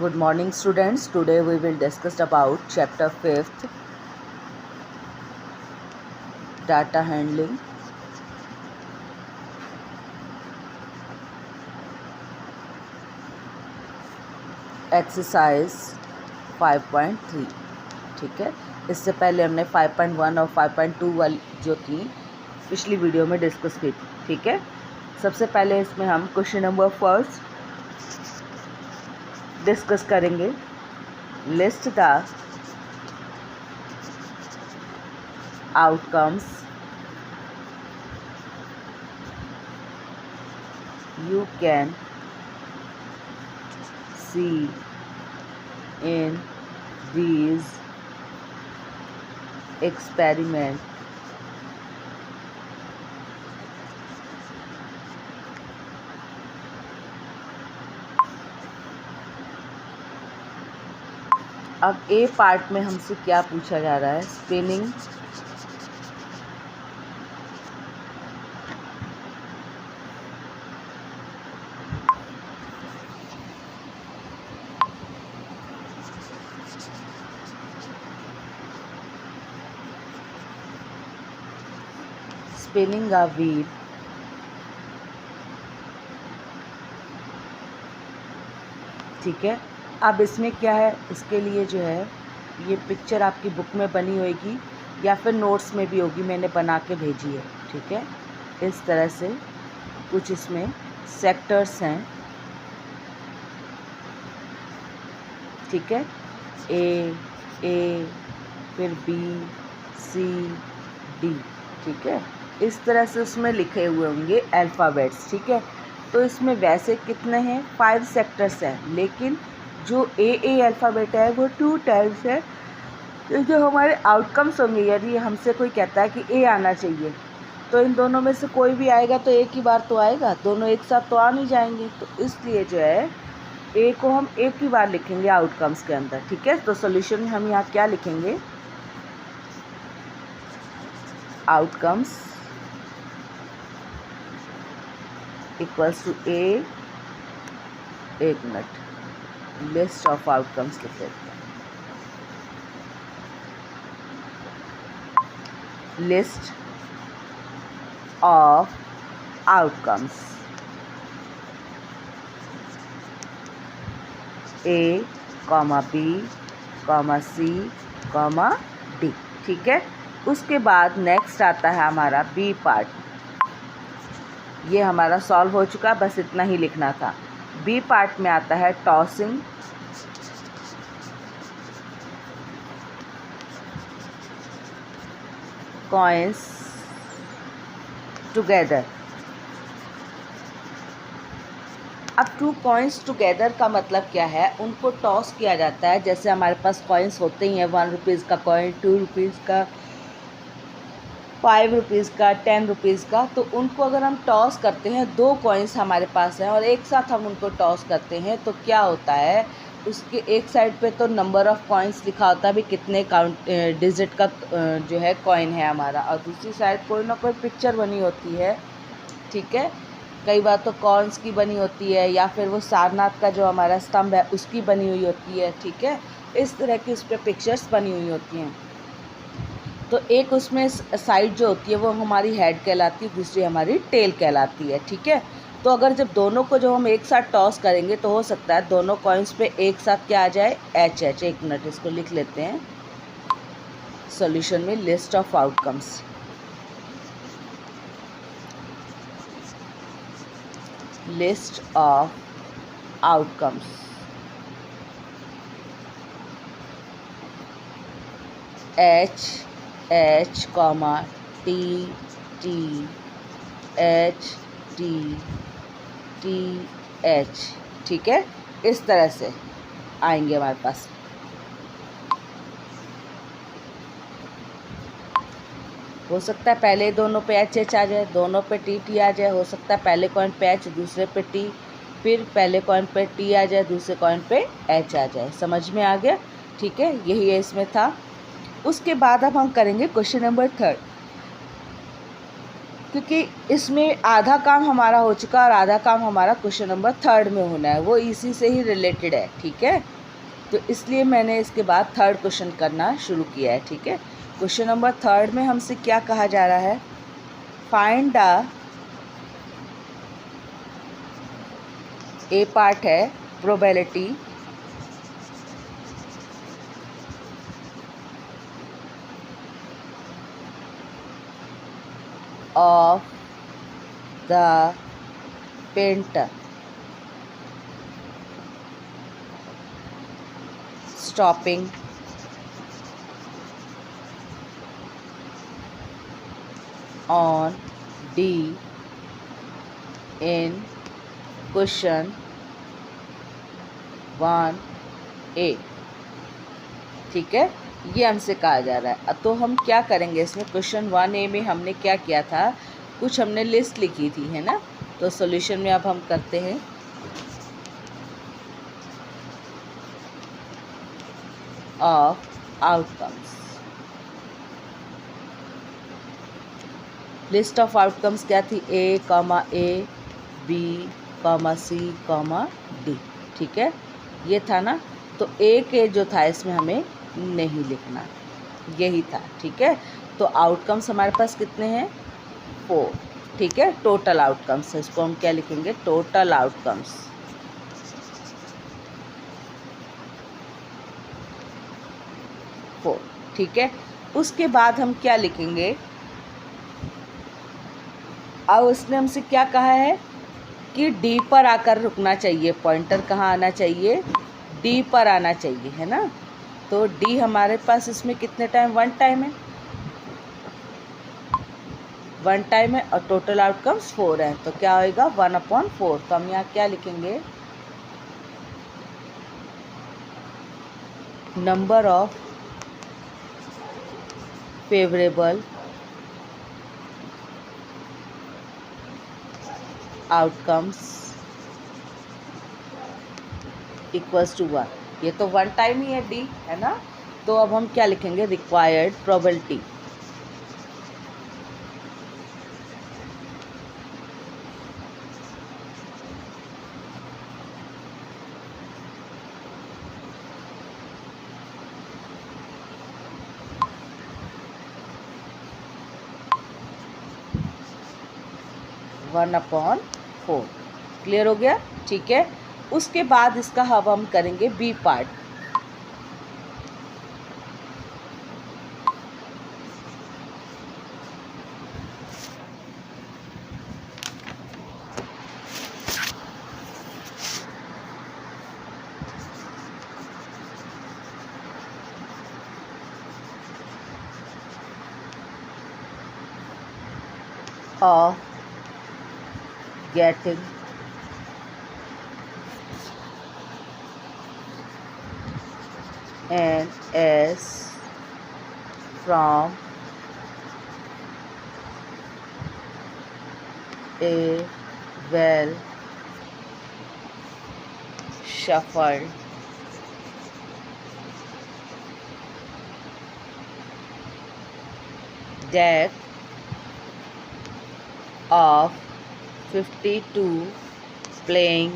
Good morning students. Today we will discuss about chapter 5th, data handling. Exercise 5.3. ठीक है, इससे पहले हमने 5.1 और 5.2 वाली जो थी पिछली वीडियो में डिस्कस की थी. ठीक है, सबसे पहले इसमें हम क्वेश्चन नंबर फर्स्ट डिस्कस करेंगे. List the outcomes you can see in these experiment. अब ए पार्ट में हमसे क्या पूछा जा रहा है? स्पिनिंग स्पिनिंग अ व्हील ठीक है. अब इसमें क्या है, इसके लिए जो है ये पिक्चर आपकी बुक में बनी होगी या फिर नोट्स में भी होगी, मैंने बना के भेजी है. ठीक है, इस तरह से कुछ इसमें सेक्टर्स हैं. ठीक है, ए फिर बी सी डी. ठीक है, इस तरह से उसमें लिखे हुए होंगे अल्फ़ाबेट्स. ठीक है, तो इसमें वैसे कितने हैं? 5 सेक्टर्स हैं, लेकिन जो ए अल्फ़ाबेट है वो 2 टाइम्स है. तो जो हमारे आउटकम्स होंगे, यदि हमसे कोई कहता है कि ए आना चाहिए, तो इन दोनों में से कोई भी आएगा तो एक ही बार तो आएगा, दोनों एक साथ तो आ नहीं जाएंगे. तो इसलिए जो है ए को हम एक ही बार लिखेंगे आउटकम्स के अंदर. ठीक है, तो सॉल्यूशन में हम यहाँ क्या लिखेंगे? Outcomes equals to A. एक मिनट, लिस्ट ऑफ आउटकम्स लिख लेते हैं. List of outcomes A comma B comma C comma D. ठीक है, उसके बाद नेक्स्ट आता है हमारा बी पार्ट. ये हमारा सॉल्व हो चुका, बस इतना ही लिखना था. बी पार्ट में आता है टॉसिंग कॉइन्स टुगेदर. अब 2 कॉइन्स टुगेदर का मतलब क्या है? उनको टॉस किया जाता है. जैसे हमारे पास कॉइन्स होते ही हैं, 1 रुपीज़ का कॉइन, 2 रुपीज़ का, 5 रुपीज़ का, 10 रुपीज़ का. तो उनको अगर हम टॉस करते हैं, 2 कॉइन्स हमारे पास हैं और एक साथ हम उनको टॉस करते हैं, तो क्या होता है, उसके एक साइड पे तो नंबर ऑफ़ कॉइन्स लिखा होता है, भी कितने काउंट डिजिट का जो है कॉइन है हमारा, और दूसरी साइड कोई ना कोई पिक्चर बनी होती है. ठीक है, कई बार तो कॉर्न्स की बनी होती है, या फिर वो सारनाथ का जो हमारा स्तंभ है उसकी बनी हुई होती है. ठीक है, इस तरह की उस पर पिक्चर्स बनी हुई होती हैं. तो एक उसमें साइड जो होती है वो हमारी हेड कहलाती है, दूसरी हमारी टेल कहलाती है. ठीक है, तो अगर जब दोनों को जो हम एक साथ टॉस करेंगे तो हो सकता है दोनों कॉइन्स पे एक साथ क्या आ जाए? एच. एक मिनट, इसको लिख लेते हैं सॉल्यूशन में. List of outcomes list of outcomes H comma T H T H. ठीक है, इस तरह से आएंगे हमारे पास. हो सकता है पहले दोनों पे एच आ जाए, दोनों पे टी आ जाए. हो सकता है पहले कॉइन पे एच, दूसरे पे टी, फिर पहले कॉइन पे टी आ जाए, दूसरे कॉइन पे एच आ जाए. समझ में आ गया? ठीक है, यही है इसमें था. उसके बाद अब हम करेंगे क्वेश्चन नंबर 3. क्योंकि इसमें आधा काम हमारा हो चुका और आधा काम हमारा क्वेश्चन नंबर 3 में होना है, वो इसी से ही रिलेटेड है। ठीक है, तो इसलिए मैंने इसके बाद 3rd क्वेश्चन करना शुरू किया है। ठीक है, क्वेश्चन नंबर 3 में हमसे क्या कहा जा रहा है, फाइंड द, ए पार्ट है probability of the painter stopping on D in question 1A। ठीक है, ये हमसे कहा जा रहा है। तो हम क्या करेंगे इसमें, क्वेश्चन 1A में हमने क्या किया था, कुछ हमने लिस्ट लिखी थी, है ना। तो सॉल्यूशन में अब हम करते हैं of outcomes. List of outcomes क्या थी, A, B, C, D। ठीक है, ये था ना। तो A के जो था इसमें हमें नहीं लिखना, यही था। ठीक है, तो आउटकम्स हमारे पास कितने हैं, 4। ठीक है, टोटल आउटकम्स है, इसको हम क्या लिखेंगे, टोटल आउटकम्स। ठीक है, उसके बाद हम क्या लिखेंगे, अब उसने हमसे क्या कहा है कि D पर आकर रुकना चाहिए, पॉइंटर कहाँ आना चाहिए, D पर आना चाहिए, है ना। तो D हमारे पास इसमें कितने टाइम, 1 टाइम है, 1 टाइम है, और टोटल आउटकम्स 4 हैं। तो क्या होएगा, 1/4। तो हम यहाँ क्या लिखेंगे, number of favourable outcomes equals to 1। ये तो 1 टाइम ही है D, है ना। तो अब हम क्या लिखेंगे, required probability one upon 4। Clear हो गया। ठीक है, उसके बाद इसका अब हम करेंगे B part. of getting an S from a well shuffled deck of 52 playing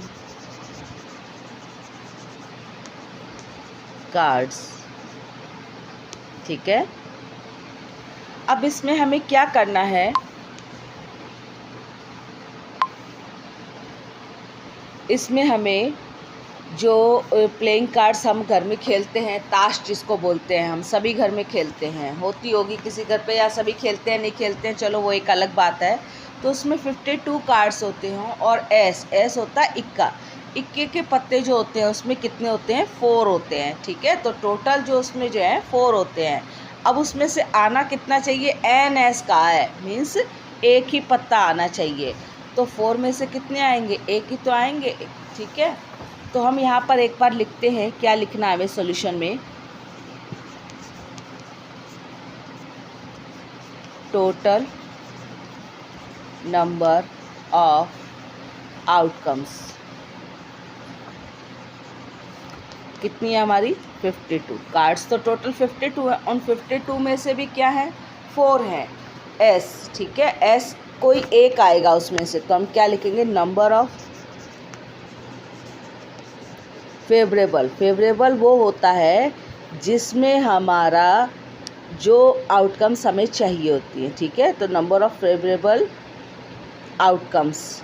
cards. ठीक है, अब इसमें हमें क्या करना है, इसमें हमें जो प्लेइंग कार्ड्स हम घर में खेलते हैं, ताश जिसको बोलते हैं, हम सभी घर में खेलते हैं, होती होगी किसी घर पे, या सभी खेलते हैं नहीं खेलते हैं, चलो वो एक अलग बात है। तो उसमें 52 कार्ड्स होते हैं और एस होता है इक्का। इक्के के पत्ते जो होते हैं उसमें कितने होते हैं, 4 होते हैं। ठीक है, तो टोटल जो उसमें जो है 4 होते हैं। अब उसमें से आना कितना चाहिए, NS का है, मीन्स एक ही पत्ता आना चाहिए। तो 4 में से कितने आएंगे, एक ही तो आएंगे। ठीक है, तो हम यहाँ पर एक बार लिखते हैं, क्या लिखना है हमें सॉल्यूशन में, टोटल नंबर ऑफ आउटकम्स कितनी है हमारी, 52। कार्ड्स तो टोटल 52 है, उन 52 में से भी क्या है, 4 है S। ठीक है, S कोई एक आएगा उसमें से, तो हम क्या लिखेंगे, नंबर ऑफ फेवरेबल। फेवरेबल वो होता है जिसमें हमारा जो आउटकम्स हमें चाहिए होती है, ठीक है। तो number of favourable outcomes.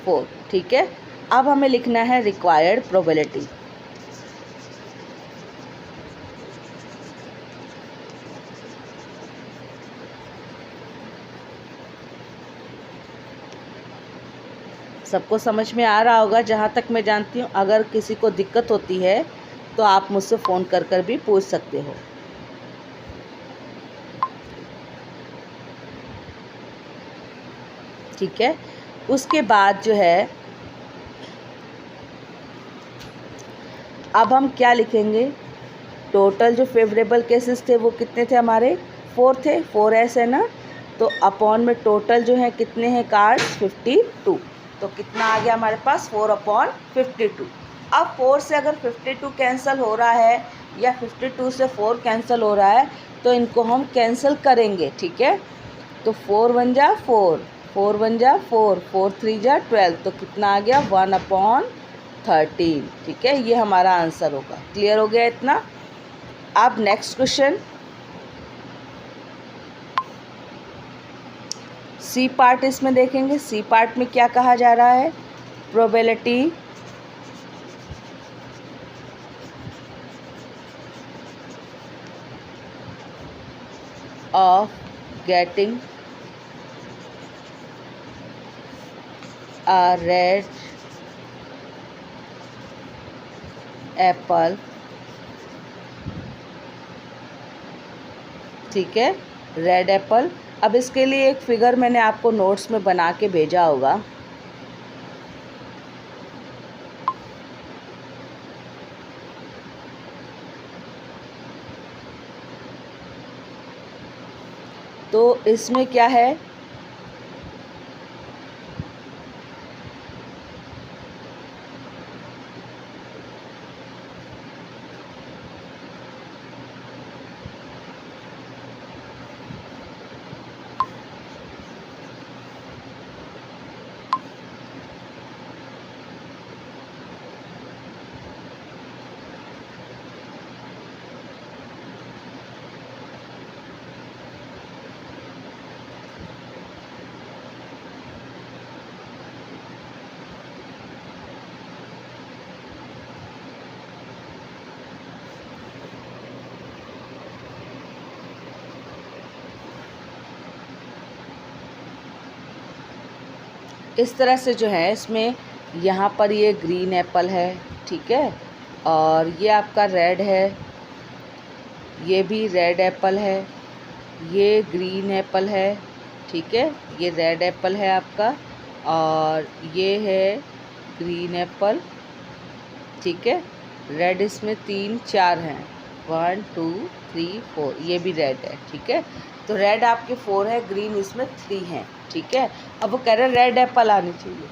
Four, ठीक है। अब हमें लिखना है रिक्वायर्ड प्रोबेबिलिटी। सबको समझ में आ रहा होगा जहाँ तक मैं जानती हूँ। अगर किसी को दिक्कत होती है तो आप मुझसे फ़ोन कर कर भी पूछ सकते हो। ठीक है। उसके बाद जो है अब हम क्या लिखेंगे, टोटल जो फेवरेबल केसेस थे वो कितने थे हमारे, 4 थे, 4S है ना। तो अपॉन में टोटल जो है कितने हैं कार्ड्स, 52। तो कितना आ गया हमारे पास, 4/52। अब 4 से अगर 52 कैंसिल हो रहा है या 52 से 4 कैंसिल हो रहा है तो इनको हम कैंसिल करेंगे, ठीक है। तो 4 1 जा 4, 4 1 जा 4, 4 3 जा 12, तो कितना आ गया 1/13, ठीक है। ये हमारा आंसर होगा। क्लियर हो गया इतना। अब नेक्स्ट क्वेश्चन, सी पार्ट इसमें देखेंगे। सी पार्ट में क्या कहा जा रहा है, probability of getting a red apple, ठीक है, रेड एप्पल। अब इसके लिए एक फिगर मैंने आपको नोट्स में बना के भेजा होगा। तो इसमें क्या है, इस तरह से जो है इसमें यहाँ पर ये ग्रीन एप्पल है, ठीक है, और ये आपका रेड है, ये भी रेड एप्पल है, ये ग्रीन एप्पल है, ठीक है, ये रेड एप्पल है आपका, और ये है ग्रीन एप्पल, ठीक है। रेड इसमें 3 4 हैं, 1 2 3 4, ये भी रेड है, ठीक है। तो रेड आपके 4 है, ग्रीन इसमें 3 हैं, ठीक है। अब वो कह रहे हैं रेड एप्पल आनी चाहिए,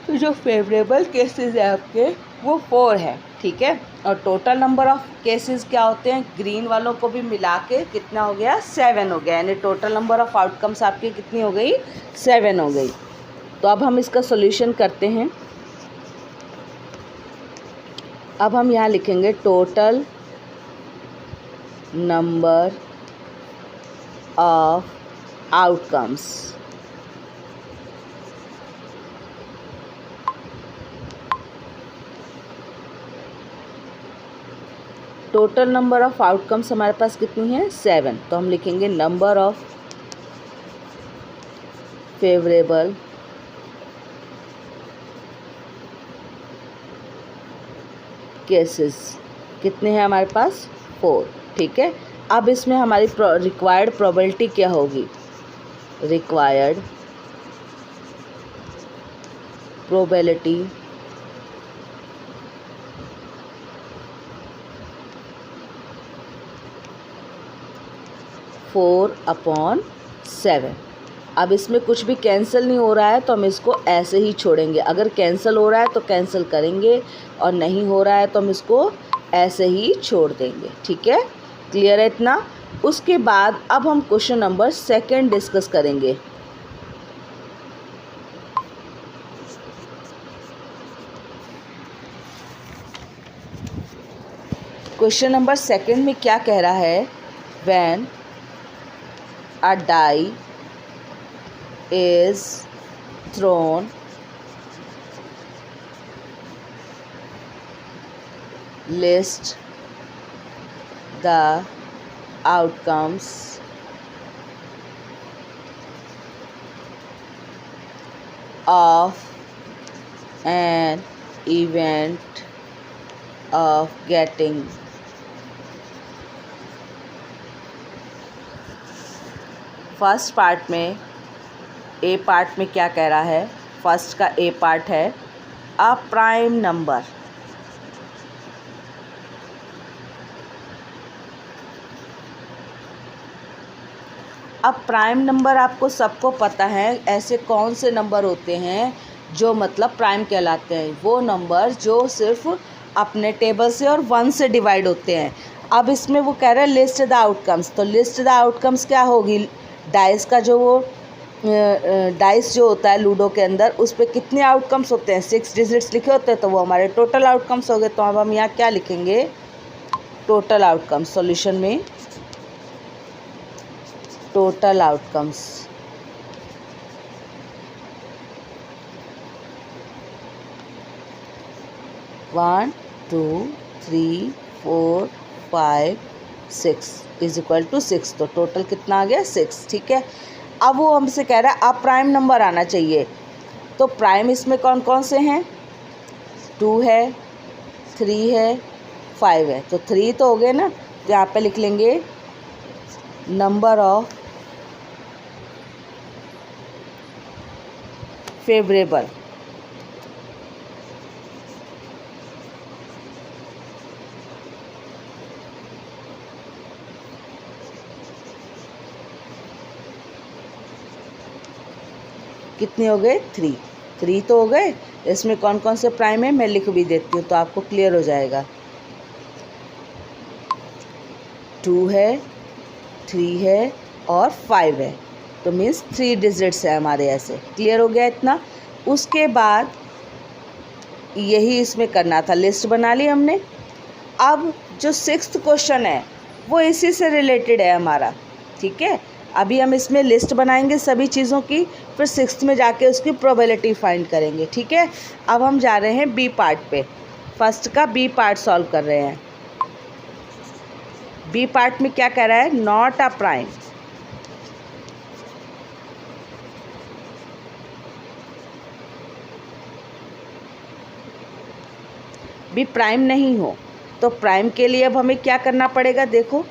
तो जो फेवरेबल केसेस है आपके वो 4 है, ठीक है। और टोटल नंबर ऑफ केसेस क्या होते हैं, ग्रीन वालों को भी मिला के कितना हो गया, 7 हो गया, यानी टोटल नंबर ऑफ आउटकम्स आपकी कितनी हो गई, 7 हो गई। तो अब हम इसका सोल्यूशन करते हैं। अब हम यहाँ लिखेंगे total number of outcomes, total number of outcomes हमारे पास कितनी है, 7। तो हम लिखेंगे नंबर ऑफ फेवरेबल केसेस कितने हैं हमारे पास, 4, ठीक है। अब इसमें हमारी रिक्वायर्ड प्रोबेबिलिटी क्या होगी, रिक्वायर्ड प्रोबेबिलिटी (4/7), अब इसमें कुछ भी कैंसिल नहीं हो रहा है तो हम इसको ऐसे ही छोड़ेंगे। अगर कैंसिल हो रहा है तो कैंसिल करेंगे और नहीं हो रहा है तो हम इसको ऐसे ही छोड़ देंगे। ठीक है, क्लियर है इतना। उसके बाद अब हम क्वेश्चन नंबर 2 डिस्कस करेंगे। क्वेश्चन नंबर 2 में क्या कह रहा है, when a die is thrown list the outcomes of an event of getting first part में ए पार्ट में क्या कह रहा है, फर्स्ट का ए पार्ट है अ प्राइम नंबर। अब प्राइम नंबर आपको सबको पता है, ऐसे कौन से नंबर होते हैं जो मतलब प्राइम कहलाते हैं, वो नंबर जो सिर्फ अपने टेबल से और 1 से डिवाइड होते हैं। अब इसमें वो कह रहा है लिस्ट द आउटकम्स, तो लिस्ट द आउटकम्स क्या होगी, डाइस का जो वो डाइस जो होता है लूडो के अंदर, उस पर कितने आउटकम्स होते हैं, 6 डिजिट्स लिखे होते हैं, तो वो हमारे टोटल आउटकम्स हो गए। तो अब हम यहाँ क्या लिखेंगे, टोटल आउटकम्स। सॉल्यूशन में total outcomes, one 2 3 4 5 6 is equal to 6, तो टोटल कितना आ गया 6। ठीक है, अब वो हमसे कह रहा है अब प्राइम नंबर आना चाहिए, तो प्राइम इसमें कौन कौन से हैं, 2 है, 3 है, 5 है, तो 3 तो हो गए ना, तो यहाँ पे लिख लेंगे नंबर ऑफ फेवरेबल। कितने हो गए, 3 तो हो गए। इसमें कौन कौन से प्राइम है मैं लिख भी देती हूँ तो आपको क्लियर हो जाएगा। 2 है, 3 है और 5 है, तो मीन्स 3 डिजिट्स है हमारे ऐसे। क्लियर हो गया इतना। उसके बाद यही इसमें करना था, लिस्ट बना ली हमने। अब जो 6th क्वेश्चन है वो इसी से रिलेटेड है हमारा। ठीक है, अभी हम इसमें लिस्ट बनाएंगे सभी चीज़ों की, फिर 6th में जाके उसकी प्रोबेबिलिटी फाइंड करेंगे। ठीक है, अब हम जा रहे हैं बी पार्ट पे, फर्स्ट का बी पार्ट सॉल्व कर रहे हैं। बी पार्ट में क्या कह रहा है, not a prime. B prime नहीं हो, तो प्राइम के लिए अब हमें क्या करना पड़ेगा, देखो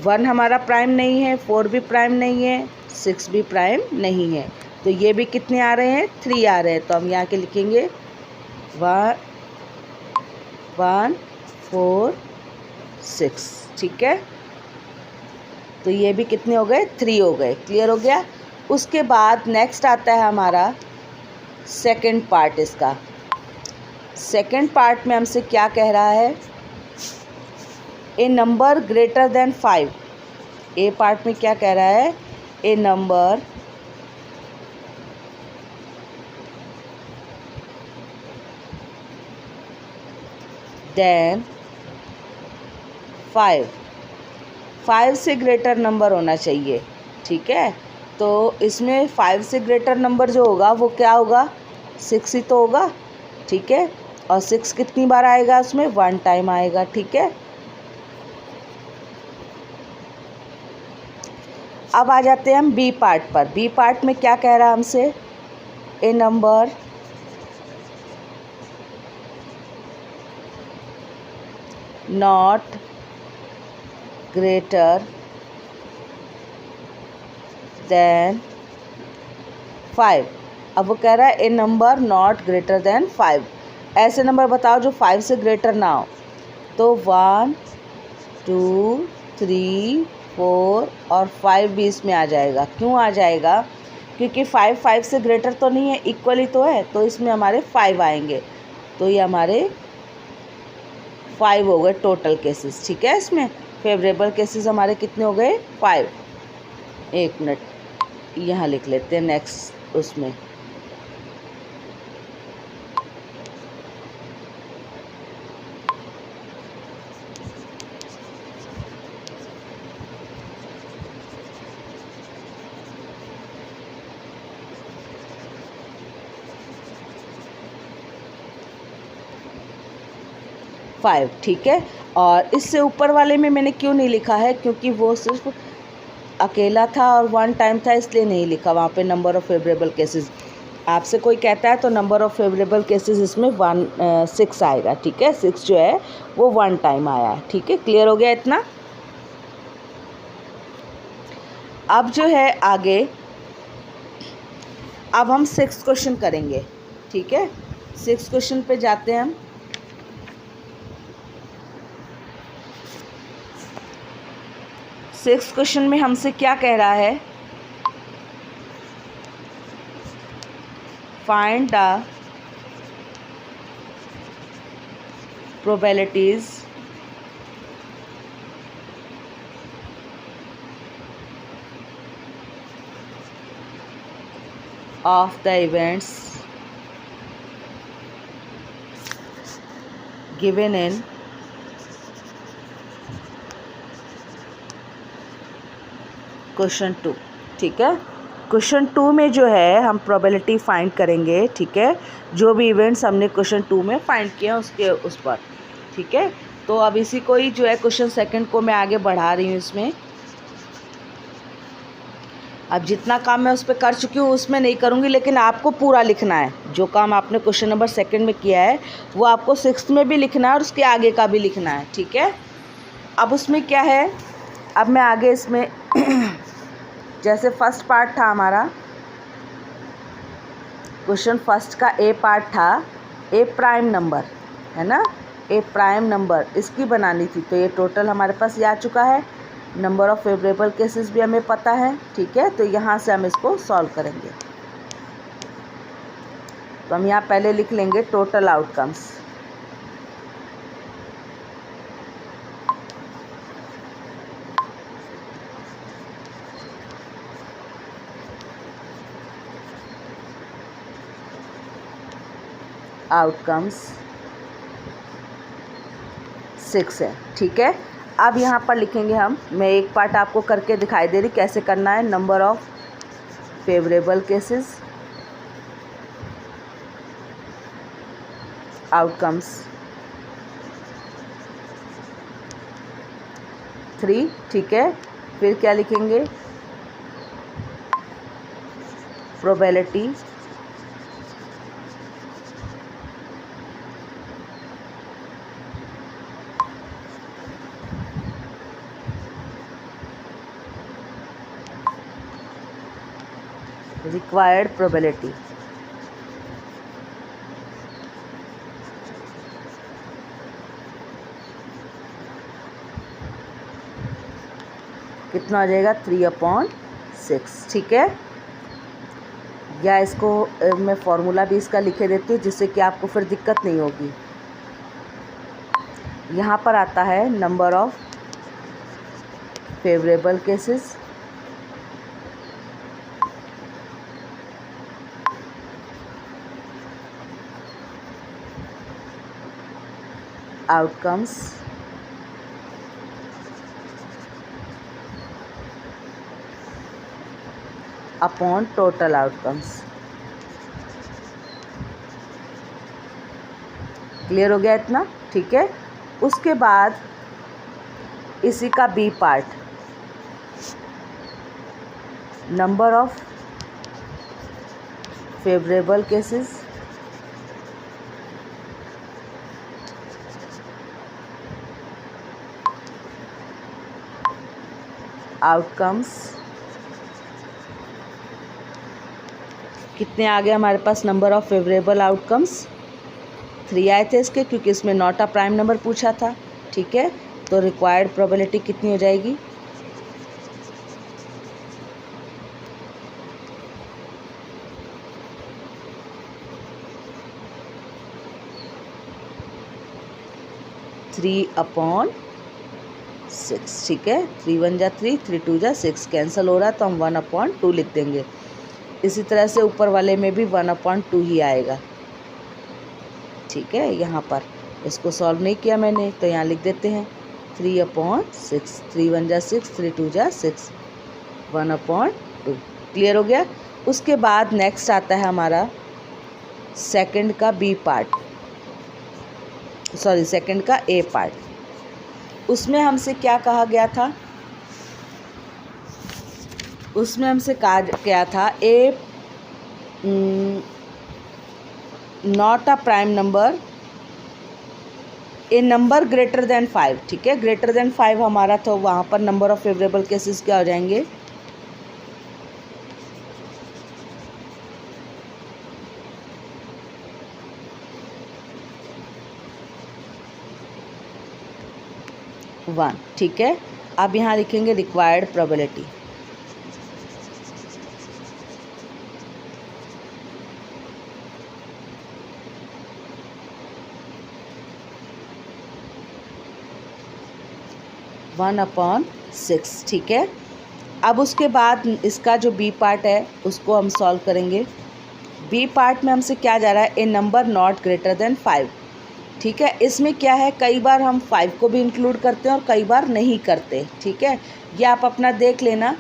1 हमारा प्राइम नहीं है, 4 भी प्राइम नहीं है, 6 भी प्राइम नहीं है, तो ये भी कितने आ रहे हैं, 3 आ रहे हैं। तो हम यहाँ के लिखेंगे 1 4 6। ठीक है, तो ये भी कितने हो गए, 3 हो गए। क्लियर हो गया। उसके बाद नेक्स्ट आता है हमारा सेकंड पार्ट। इसका सेकंड पार्ट में हमसे क्या कह रहा है, ए नंबर ग्रेटर देन 5। ए पार्ट में क्या कह रहा है, ए नंबर देन 5 से ग्रेटर नंबर होना चाहिए। ठीक है, तो इसमें 5 से ग्रेटर नंबर जो होगा वो क्या होगा, 6 ही तो होगा। ठीक है, और 6 कितनी बार आएगा, उसमें 1 टाइम आएगा। ठीक है, अब आ जाते हैं हम बी पार्ट पर। बी पार्ट में क्या कह रहा है हमसे, ए नंबर नॉट ग्रेटर देन 5। अब वो कह रहा है ए नंबर नॉट ग्रेटर देन 5। ऐसे नंबर बताओ जो 5 से ग्रेटर ना हो। तो 1 2 3 4 और 5 भी इसमें आ जाएगा। क्यों आ जाएगा? क्योंकि 5 5 से ग्रेटर तो नहीं है, इक्वली तो है, तो इसमें हमारे 5 आएंगे। तो ये हमारे 5 हो गए टोटल केसेस। ठीक है, इसमें फेवरेबल केसेस हमारे कितने हो गए? 5। एक मिनट यहाँ लिख लेते हैं नेक्स्ट उसमें। फाइव, ठीक है। और इससे ऊपर वाले में मैंने क्यों नहीं लिखा है? क्योंकि वो सिर्फ अकेला था और 1 टाइम था, इसलिए नहीं लिखा वहाँ पे नंबर ऑफ़ फेवरेबल केसेस। आपसे कोई कहता है तो नंबर ऑफ़ फेवरेबल केसेस इसमें 6 आएगा। ठीक है, 6 जो है वो 1 टाइम आया है। ठीक है, क्लियर हो गया इतना? अब जो है आगे, अब हम 6 क्वेश्चन करेंगे। ठीक है, 6 क्वेश्चन पे जाते हैं हम। सिक्स क्वेश्चन में हमसे क्या कह रहा है? Find the probabilities of the events given in question 2। ठीक है, क्वेश्चन 2 में जो है हम प्रोबेबिलिटी फाइंड करेंगे। ठीक है, जो भी इवेंट्स हमने क्वेश्चन 2 में फाइंड किया उसके उस पर। ठीक है, तो अब इसी को ही जो है क्वेश्चन सेकंड को मैं आगे बढ़ा रही हूँ इसमें। अब जितना काम मैं उस पर कर चुकी हूँ उसमें नहीं करूँगी, लेकिन आपको पूरा लिखना है। जो काम आपने क्वेश्चन नंबर सेकंड में किया है वो आपको 6th में भी लिखना है और उसके आगे का भी लिखना है। ठीक है, अब उसमें क्या है, अब मैं आगे इसमें जैसे फर्स्ट पार्ट था हमारा क्वेश्चन फर्स्ट का, ए पार्ट था ए प्राइम नंबर, है ना, ए प्राइम नंबर इसकी बनानी थी। तो ये टोटल हमारे पास ये आ चुका है। नंबर ऑफ़ फेवरेबल केसेस भी हमें पता है। ठीक है, तो यहाँ से हम इसको सॉल्व करेंगे। तो हम यहाँ पहले लिख लेंगे टोटल आउटकम्स। आउटकम्स 6 है। ठीक है, अब यहाँ पर लिखेंगे हम, मैं एक पार्ट आपको करके दिखाई दे रही कैसे करना है। Number of favourable cases, outcomes 3। ठीक है, फिर क्या लिखेंगे? प्रोबेबिलिटी रिक्वायर्ड प्रोबेबिलिटी, कितना आ जाएगा? 3/6। ठीक है, या इसको मैं फार्मूला भी इसका लिखे देती हूँ जिससे कि आपको फिर दिक्कत नहीं होगी। यहाँ पर आता है number of favourable cases, outcomes upon total outcomes. Clear हो गया इतना? ठीक है, उसके बाद इसी का B part, number of favourable cases, outcomes कितने आ गए हमारे पास? नंबर ऑफ़ फेवरेबल आउटकम्स 3 आए थे इसके, क्योंकि इसमें नॉट अ प्राइम नंबर पूछा था। ठीक है, तो रिक्वायर्ड प्रोबेबिलिटी कितनी हो जाएगी? 3/6, ठीक है। 3 1 जा 3, 3 2 जा 6, कैंसिल हो रहा है तो हम 1/2 लिख देंगे। इसी तरह से ऊपर वाले में भी 1/2 ही आएगा, ठीक है। यहाँ पर इसको सॉल्व नहीं किया मैंने तो यहाँ लिख देते हैं 3/6, 3 1 जा 6, 3 2 जा 6, 1/2। क्लियर हो गया। उसके बाद नेक्स्ट आता है हमारा सेकंड का बी पार्ट, सॉरी सेकंड का ए पार्ट। उसमें हमसे क्या कहा गया था, उसमें हमसे कहा गया था A not a prime number, A number greater than 5, ठीक है। ग्रेटर देन 5 हमारा तो वहाँ पर नंबर ऑफ फेवरेबल केसेस क्या हो जाएंगे, वन, ठीक है। अब यहाँ लिखेंगे रिक्वायर्ड प्रोबेबिलिटी, वन अपॉन 6, ठीक है। अब उसके बाद इसका जो बी पार्ट है उसको हम सॉल्व करेंगे। बी पार्ट में हमसे क्या जा रहा है, ए नंबर नॉट ग्रेटर देन 5, ठीक है। इसमें क्या है, कई बार हम 5 को भी इंक्लूड करते हैं और कई बार नहीं करते, ठीक है। ये आप अपना देख लेना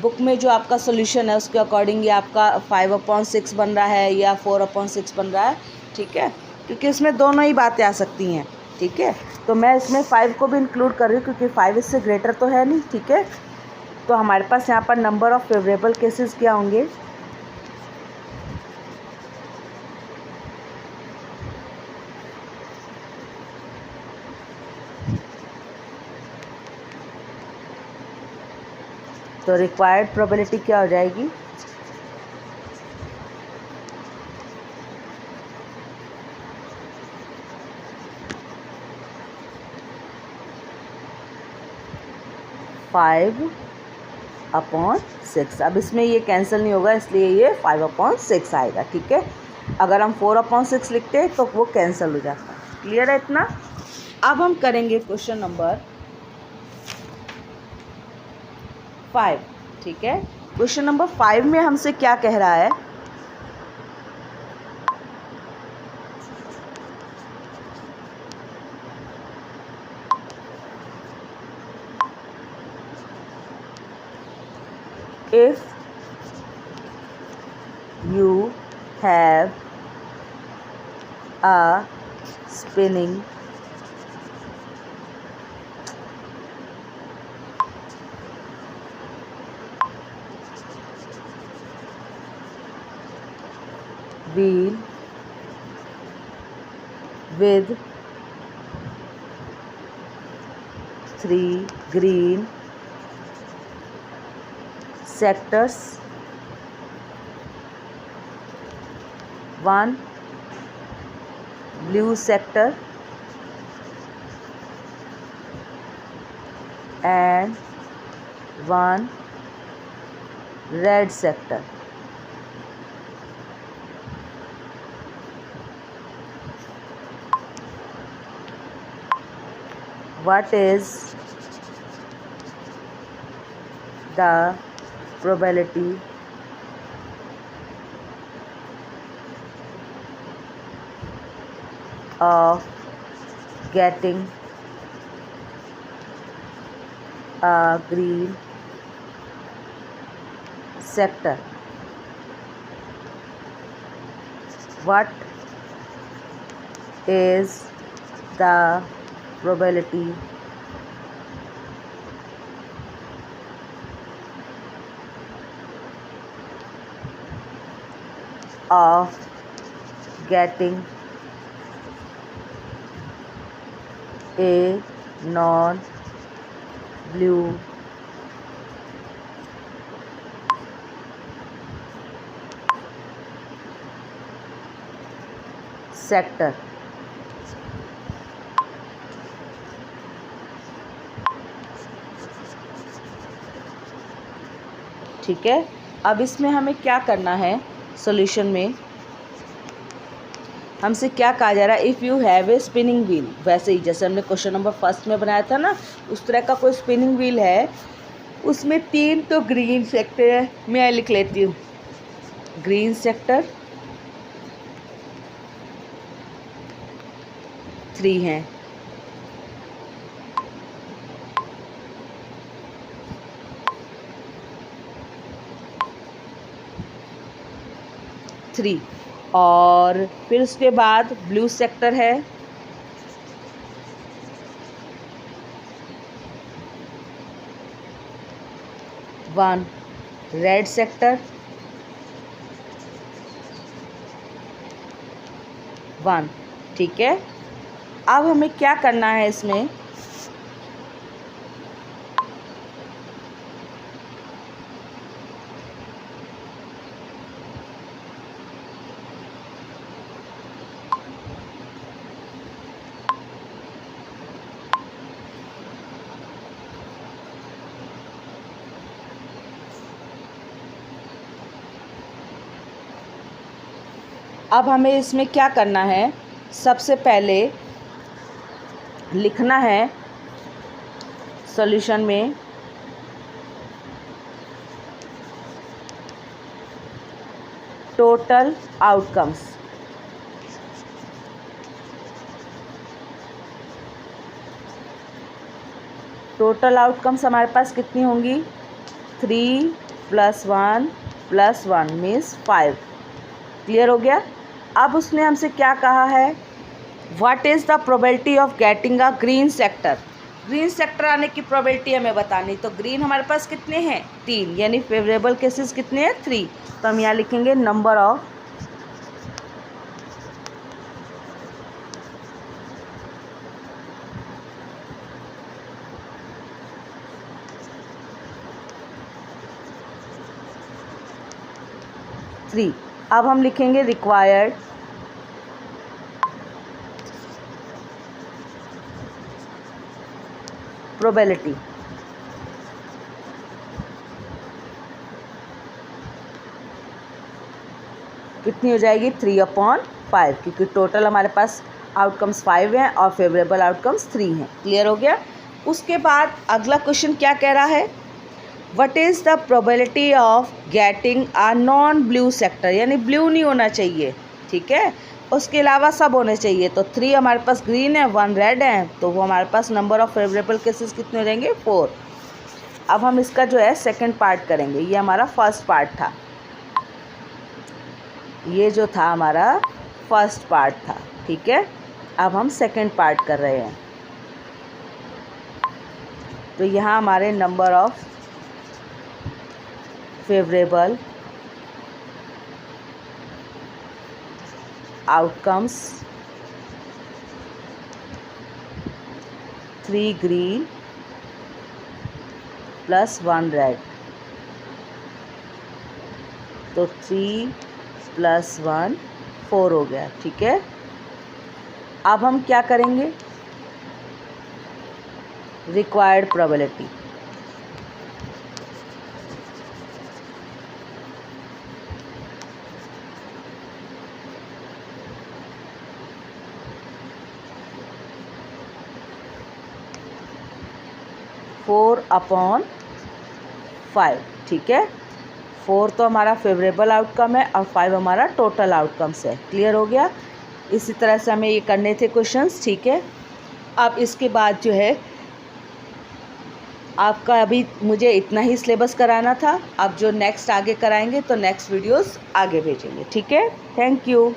बुक में जो आपका सोल्यूशन है उसके अकॉर्डिंग ये आपका 5/6 बन रहा है या 4/6 बन रहा है, ठीक है। क्योंकि इसमें दोनों ही बातें आ सकती हैं, ठीक है। तो मैं इसमें 5 को भी इंक्लूड कर रही हूँ क्योंकि 5 इससे ग्रेटर तो है नहीं, ठीक है। तो हमारे पास यहाँ पर नंबर ऑफ फेवरेबल केसेस क्या होंगे, तो रिक्वायर्ड प्रोबेबिलिटी क्या हो जाएगी, फाइव अपॉन 6। अब इसमें ये कैंसिल नहीं होगा इसलिए ये 5/6 आएगा, ठीक है। अगर हम 4/6 लिखते तो वो कैंसिल हो जाता। क्लियर है इतना। अब हम करेंगे क्वेश्चन नंबर 5, ठीक है। क्वेश्चन नंबर 5 में हमसे क्या कह रहा है, if you have a spinning wheel with 3 green sectors, 1 blue sector and 1 red sector. What is the probability of getting a green sector? What is the probability of getting a non-blue sector? ठीक है। अब इसमें हमें क्या करना है solution में, हमसे क्या कहा जा रहा है, if you have a spinning wheel, वैसे ही जैसे हमने क्वेश्चन नंबर फर्स्ट में बनाया था ना, उस तरह का कोई स्पिनिंग व्हील है, उसमें 3 तो ग्रीन सेक्टर है, मैं लिख लेती हूँ, ग्रीन सेक्टर 3 हैं, और फिर उसके बाद ब्लू सेक्टर है 1, रेड सेक्टर 1, ठीक है। अब हमें क्या करना है इसमें, अब हमें इसमें क्या करना है, सबसे पहले लिखना है सॉल्यूशन में टोटल आउटकम्स। टोटल आउटकम्स हमारे पास कितनी होंगी, 3 + 1 + 1 मीन्स 5। क्लियर हो गया। अब उसने हमसे क्या कहा है, what is the probability of getting a green sector. Green sector आने की प्रोबेबिलिटी हमें बतानी, तो ग्रीन हमारे पास कितने हैं, 3, यानी फेवरेबल केसेस कितने हैं, 3। तो हम यहाँ लिखेंगे नंबर ऑफ थ्री। अब हम लिखेंगे रिक्वायर्ड प्रोबेबिलिटी। कितनी हो जाएगी, 3/5, क्योंकि टोटल हमारे पास आउटकम्स 5 हैं और फेवरेबल आउटकम्स 3 हैं। क्लियर हो गया। उसके बाद अगला क्वेश्चन क्या कह रहा है, what is the probability of getting a non blue sector, यानी ब्लू नहीं होना चाहिए, ठीक है, उसके अलावा सब होने चाहिए। तो 3 हमारे पास ग्रीन है, 1 रेड है, तो वो हमारे पास नंबर ऑफ फेवरेबल केसेस कितने हो जाएंगे, 4। अब हम इसका जो है सेकंड पार्ट करेंगे, ये हमारा फर्स्ट पार्ट था, ये जो था हमारा फर्स्ट पार्ट था, ठीक है। अब हम सेकंड पार्ट कर रहे हैं। तो यहाँ हमारे number of favourable outcomes 3 green + 1 red, तो 3 + 1 4 हो गया, ठीक है। अब हम क्या करेंगे, रिक्वायर्ड प्रोबेबिलिटी। फोर अपॉन 5, ठीक है। 4 तो हमारा फेवरेबल आउटकम है और 5 हमारा टोटल आउटकम्स है। क्लियर हो गया। इसी तरह से हमें ये करने थे क्वेश्चंस, ठीक है। अब इसके बाद जो है आपका अभी मुझे इतना ही सिलेबस कराना था। अब जो नेक्स्ट आगे कराएंगे तो नेक्स्ट वीडियोस आगे भेजेंगे, ठीक है। Thank you.